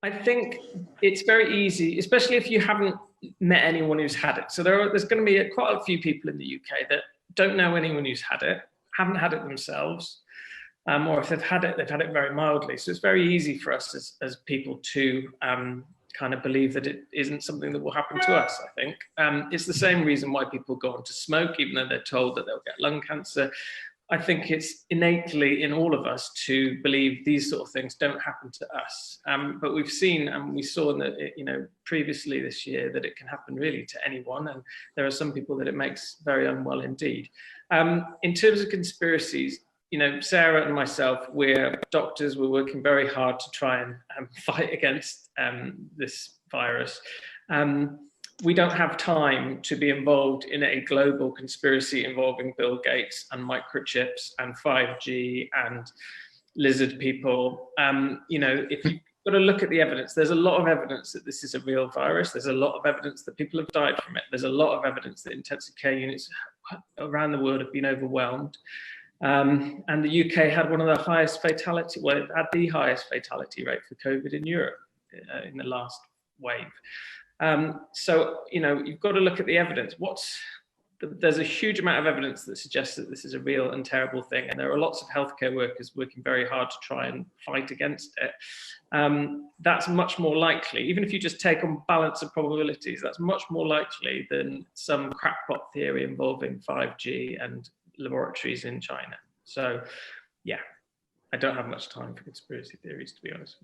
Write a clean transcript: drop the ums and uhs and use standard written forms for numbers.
I think it's very easy, especially if you haven't met anyone who's had it. So there's going to be quite a few people in the UK that don't know anyone who's had it, haven't had it themselves, or if they've had it very mildly. So it's very easy for us as people to kind of believe that it isn't something that will happen to us, I think. It's the same reason why people go on to smoke, even though they're told that they'll get lung cancer. I think it's innately in all of us to believe these sort of things don't happen to us. But we've seen, and we saw in the, previously this year, that it can happen really to anyone. And there are some people that it makes very unwell indeed. In terms of conspiracies, Sarah and myself, we're doctors, we're working very hard to try and fight against this virus. We don't have time to be involved in a global conspiracy involving Bill Gates and microchips and 5G and lizard people. If you've got to look at the evidence, there's a lot of evidence that this is a real virus. There's a lot of evidence that people have died from it. There's a lot of evidence that intensive care units around the world have been overwhelmed. And the UK had one of the highest fatality, well, it had the highest fatality rate for COVID in Europe in the last wave. So, you've got to look at the evidence. There's a huge amount of evidence that suggests that this is a real and terrible thing. And there are lots of healthcare workers working very hard to try and fight against it. That's much more likely, even if you just take on balance of probabilities, that's much more likely than some crackpot theory involving 5G and laboratories in China. So, yeah, I don't have much time for conspiracy theories, to be honest.